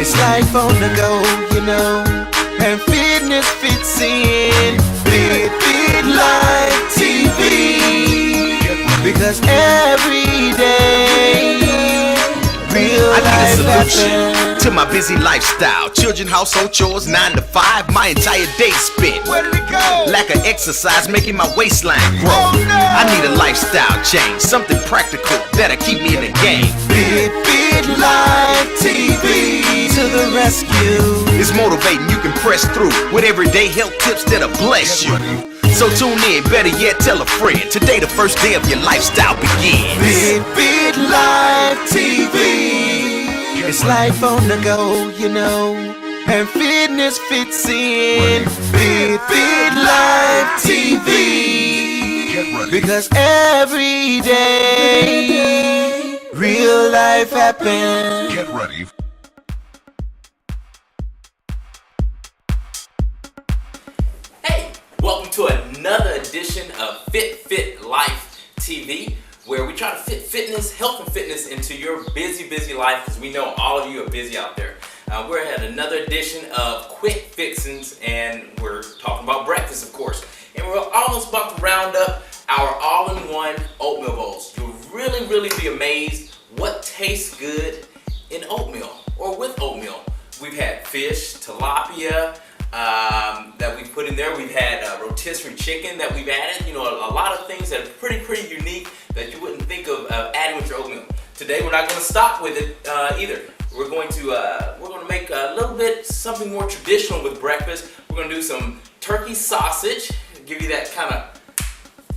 It's life on the go, you know, and fitness fits in. Fit Life TV, because every day real I need a life solution happens. to my busy lifestyle. Children, household chores, 9 to 5, my entire day spent. Where did it go? Lack of exercise making my waistline grow. Oh, no. I need a lifestyle change, something practical that'll keep me in the game. Fit Life TV to the rescue. It's motivating, you can press through with everyday health tips that'll bless you. So tune in, better yet tell a friend. Today the first day of your lifestyle begins. Fit Life TV. It's life on the go, you know, and fitness fits in. Fit Life TV, because every day real life happens. Get ready. Hey, welcome to another edition of Fit Life TV, where we try to fit fitness, health and fitness into your busy life, because we know all of you are busy out there. We're at another edition of Quick Fixins, and we're talking about breakfast, of course. And we're almost about to round up our all-in-one oatmeal bowls. You'll really be amazed what tastes good in oatmeal or with oatmeal. We've had fish, tilapia, that we've put in there. We've had rotisserie chicken that we've added. You know, a lot of things that are pretty unique that you wouldn't think of adding with your oatmeal. Today we're not going to stop with it either. We're going to make a little bit something more traditional with breakfast. We're going to do some turkey sausage, give you that kind of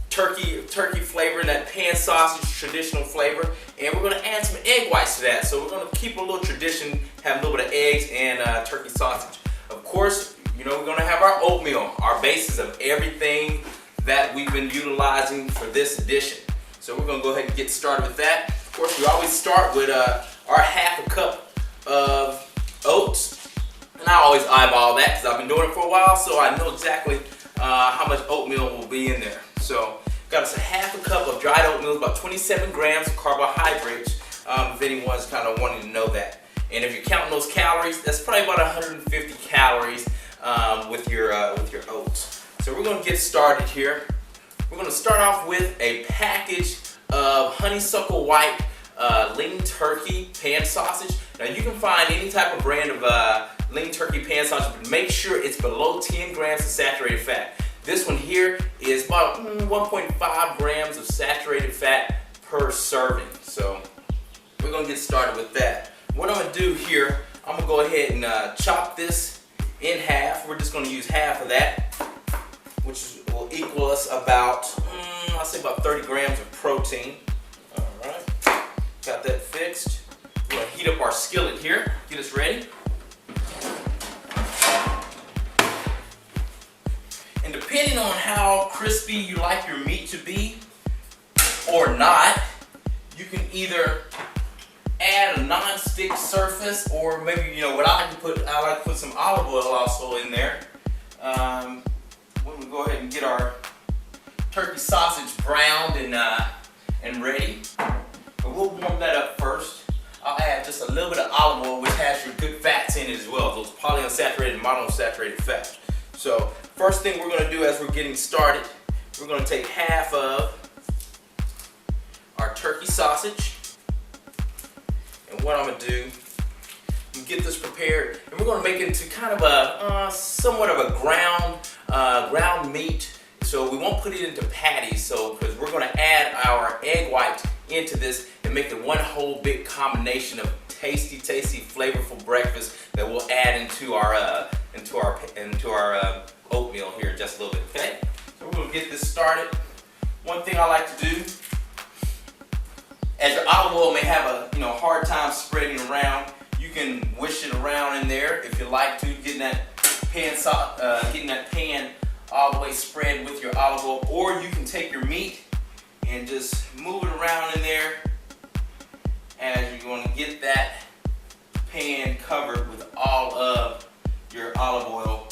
turkey flavor, that pan sausage traditional flavor, and we're going to add some egg whites to that. So we're going to keep a little tradition, have a little bit of eggs and turkey sausage. Of course, you know, we're going to have our oatmeal, our basis of everything that we've been utilizing for this edition. So we're going to go ahead and get started with that. Of course, we always start with our half a cup of oats, and I always eyeball that because I've been doing it for a while, so I know exactly how much oatmeal will be in there. So got us a half a cup of dried oatmeal, about 27 grams of carbohydrates, if anyone's kind of wanting to know that. And if you're counting those calories, that's probably about 150 calories with your oats. So we're going to get started here. We're going to start off with a package of honeysuckle white lean turkey pan sausage. Now you can find any type of brand of lean turkey pan sausage, but make sure it's below 10 grams of saturated fat. This one here is about 1.5 grams of saturated fat per serving. So we're going to get started with that. What I'm going to do here, I'm going to go ahead and chop this in half. We're just going to use half of that, which will equal us about, I'll say about 30 grams of protein. All right, got that fixed. We're going to heat up our skillet here, get us ready. And depending on how crispy you like your meat to be or not, you can either add a non-stick surface, or maybe, you know what I like to put some olive oil also in there. When we go ahead and get our turkey sausage browned and ready, but we'll warm that up first. I'll add just a little bit of olive oil, which has your good fats in it as well, those polyunsaturated and monounsaturated fats. So first thing we're going to do as we're getting started, we're going to take half of our turkey sausage. And what I'm going to do, I'm going to get this prepared, and we're going to make it into kind of a somewhat of a ground meat. So we won't put it into patties, so because we're going to add our egg whites into this and make it one whole big combination of tasty, flavorful breakfast that we'll add into our oatmeal here in just a little bit. Okay, so we're going to get this started. One thing I like to do, as your olive oil may have a hard time spreading around, you can wish it around in there if you like to, getting that pan all the way spread with your olive oil, or you can take your meat and just move it around in there as you're going to get that pan covered with all of your olive oil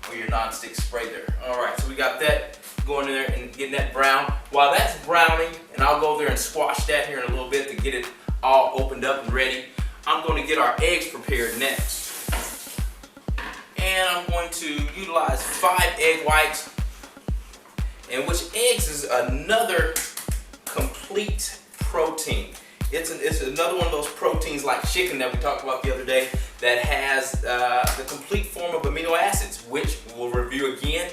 or your non-stick spray there. All right, so we got that going in there and getting that brown. While that's browning, and I'll go there and squash that here in a little bit to get it all opened up and ready, I'm going to get our eggs prepared next. And I'm going to utilize 5 egg whites, and which eggs is another complete protein. It's another one of those proteins like chicken that we talked about the other day that has the complete form of amino acids, which we'll review again.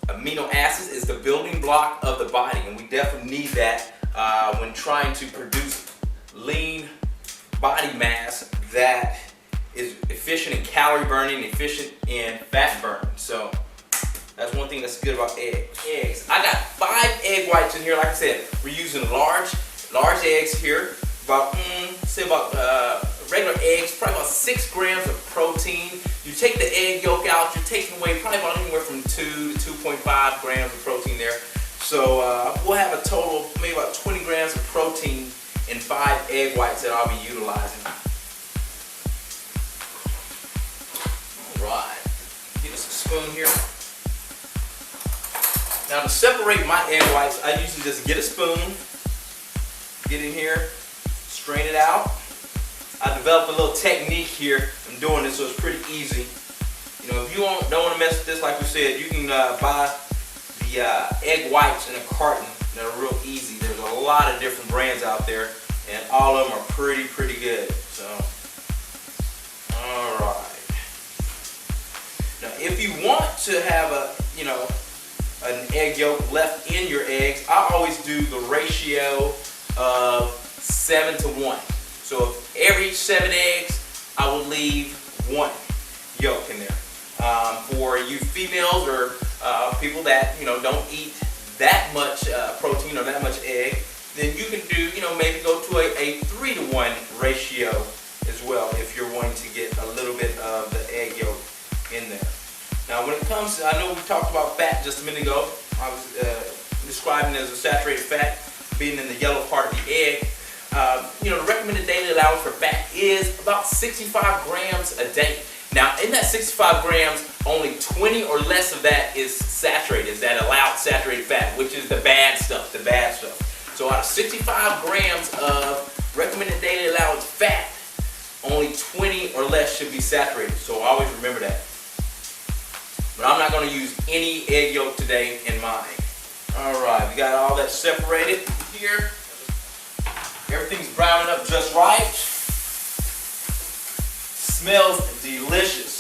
Amino acids is the building block of the body, and we definitely need that when trying to produce lean body mass that is efficient in calorie burning, efficient in fat burning. So that's one thing that's good about eggs. I got 5 egg whites in here. Like I said, we're using large eggs here. About regular eggs, probably about 6 grams of protein. You take the egg yolk out, you're taking away probably about anywhere from 2 to 2.5 grams of protein there. So we'll have a total of maybe about 20 grams of protein in 5 egg whites that I'll be utilizing. Alright, get us a spoon here. Now to separate my egg whites, I usually just get a spoon, get in here, strain it out. I developed a little technique here. I'm doing this so it's pretty easy. You know, if you don't want to mess with this, like we said, you can buy the egg whites in a carton that are real easy. There's a lot of different brands out there, and all of them are pretty good. So, all right. Now, if you want to have an egg yolk left in your eggs, I always do the ratio of 7 to 1. So if every 7 eggs, I will leave 1 yolk in there. For you females or people that don't eat that much protein or that much egg, then you can do maybe go to a 3 to 1 ratio as well if you're wanting to get a little bit of the egg yolk in there. Now when it comes to, I know we talked about fat just a minute ago. I was describing it as a saturated fat being in the yellow part of the egg. The recommended daily allowance for fat is about 65 grams a day. Now, in that 65 grams, only 20 or less of that is saturated, is that allowed saturated fat, which is the bad stuff, So out of 65 grams of recommended daily allowance fat, only 20 or less should be saturated. So always remember that. But I'm not going to use any egg yolk today in mine. All right, we got all that separated here. Everything's browning up just right. Smells delicious.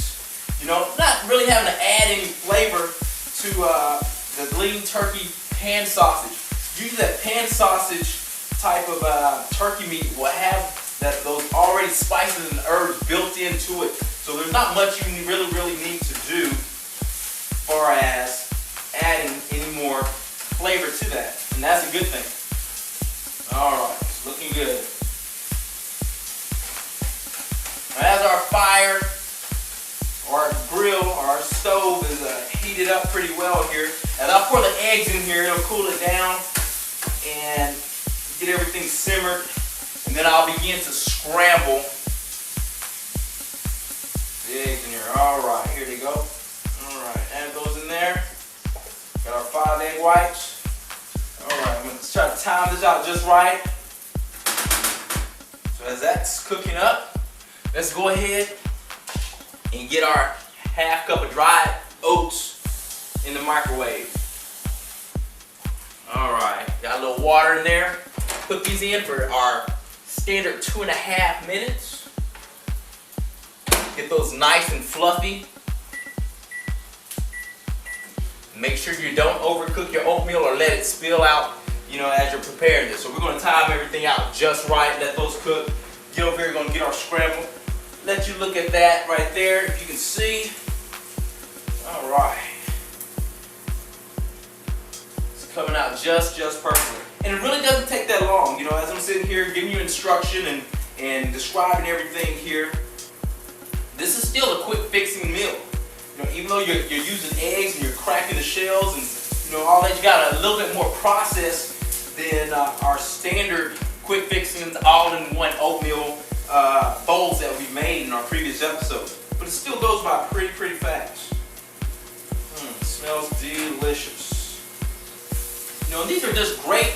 Not really having to add any flavor to the lean turkey pan sausage. Usually that pan sausage type of turkey meat will have those already spices and herbs built into it. So there's not much you really need to do as far as adding any more flavor to that. And that's a good thing. Alright, it's looking good. As our fire, or our grill, or our stove is heated up pretty well here, as I pour the eggs in here, it'll cool it down and get everything simmered, and then I'll begin to scramble the eggs in here. Alright, here they go. Alright, add those in there. Got our 5 egg whites. Alright, I'm going to try to time this out just right. So as that's cooking up, let's go ahead and get our half cup of dried oats in the microwave. Alright, got a little water in there. Put these in for our standard 2.5 minutes. Get those nice and fluffy. Make sure you don't overcook your oatmeal or let it spill out, as you're preparing this. So we're going to time everything out just right, let those cook. Get over here, we're going to get our scramble. Let you look at that right there, if you can see. All right. It's coming out just perfectly. And it really doesn't take that long. As I'm sitting here giving you instruction and describing everything here, this is still a quick fixing meal. Even though you're using eggs and you're cracking the shells and all that, you got a little bit more process than our standard quick fixings all-in-one oatmeal bowls that we made in our previous episode. But it still goes by pretty fast. It smells delicious. These are just great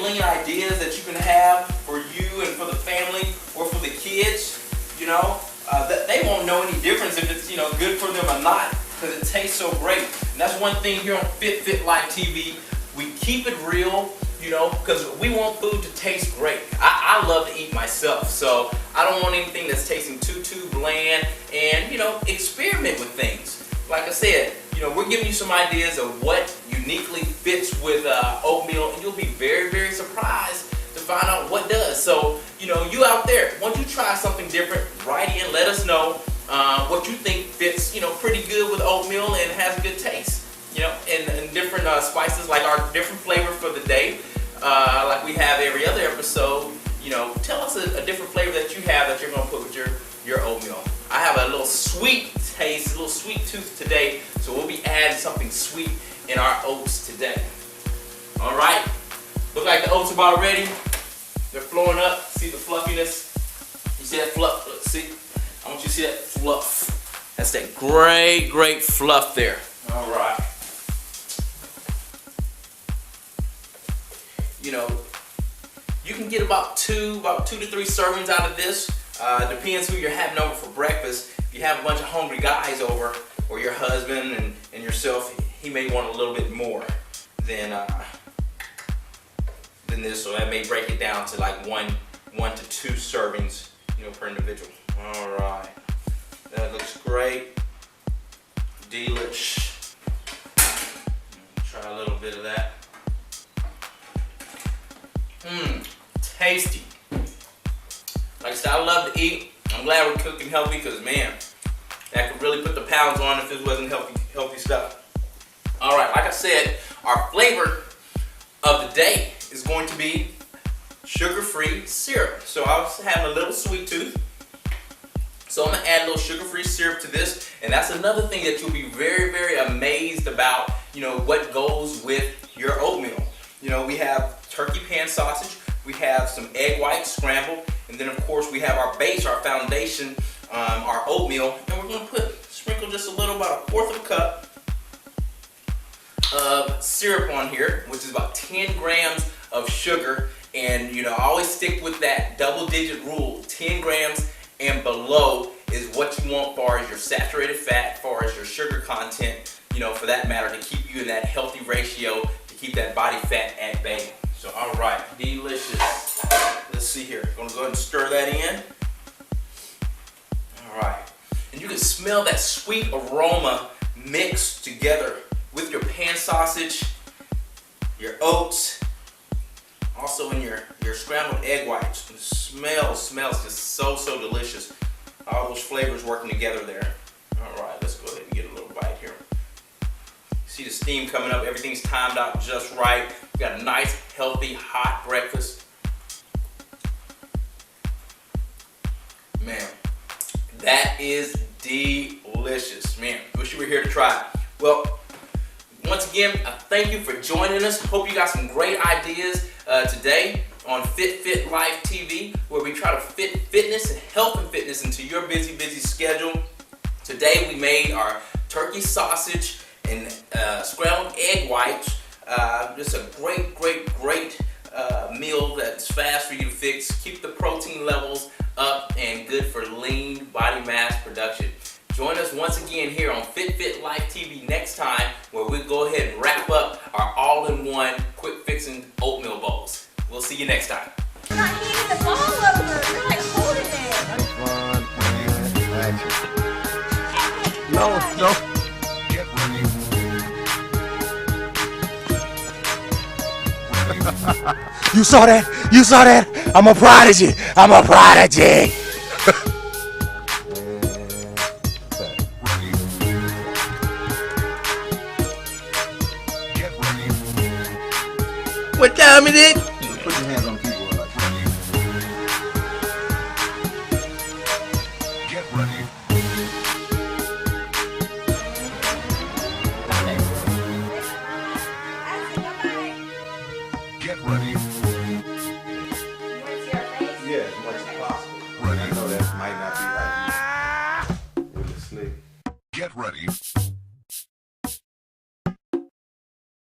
lean ideas that you can have for you and for the family, or for the kids, they won't know any difference if it's, good for them or not, because it tastes so great. And that's one thing here on Fit Life TV. We keep it real, because we want food to taste great. I love to eat myself, so I don't want anything that's tasting too bland, and, experiment with things. Like I said, we're giving you some ideas of what uniquely fits with oatmeal, and you'll be very, very surprised to find out what does. So, you out there, once you try something different, write in, let us know what you think fits, pretty good with oatmeal and has a good taste. And different spices, like our different flavor for the day, like we have every other episode. Tell us a different flavor that you have that you're gonna put with your oatmeal. I have a little sweet taste, a little sweet tooth today, so we'll be adding something sweet in our oats today. All right, look like the oats are about ready. They're flowing up. See the fluffiness? You see that fluff? Look, see? I want you to see that fluff. That's that great fluff there. All right. You can get about two to three servings out of this. Depends who you're having over for breakfast. If you have a bunch of hungry guys over, or your husband and yourself, he may want a little bit more than this, so that may break it down to like one to two servings, per individual. All right, that looks great, delish. Try a little bit of that. Tasty. Like I said, I love to eat. I'm glad we're cooking healthy, because man, that could really put the pounds on if it wasn't healthy stuff. All right, like I said, our flavor of the day is going to be sugar-free syrup. So I was having a little sweet tooth, so I'm gonna add a little sugar-free syrup to this, and that's another thing that you'll be very, very amazed about. What goes with your oatmeal. We have turkey pan sausage, we have some egg whites scrambled, and then of course we have our base, our foundation, our oatmeal, and we're gonna sprinkle just a little, about 1/4 cup of syrup on here, which is about 10 grams of sugar. And I always stick with that double-digit rule. 10 grams and below is what you want, far as your saturated fat, far as your sugar content, for that matter, to keep you in that healthy ratio, to keep that body fat at bay. So, all right, delicious. Let's see here. I'm gonna go ahead and stir that in. All right, and you can smell that sweet aroma mixed together with your pan sausage, your oats, also in your scrambled egg whites. The smells just so delicious. All those flavors working together there. All right, let's go ahead and get a little bite here. See the steam coming up. Everything's timed out just right. We got a nice, healthy, hot breakfast. Man, that is delicious. Man, wish you were here to try it. Well, once again, thank you for joining us. Hope you got some great ideas today on Fit Life TV, where we try to fit fitness and health and fitness into your busy schedule. Today we made our turkey sausage and scrambled egg whites. Just a great meal that's fast for you to fix, keep the protein levels up, and good for lean body mass production. Join us once again here on Fit Life TV next time, where we go ahead and wrap up our all-in-one quick fixing oatmeal bowls. We'll see you next time. You're not hitting the ball over. You're like holding it. That's fun. No. You saw that? I'm a prodigy. What time is it? Put your hands on the keyboard like Get ready. Get ready.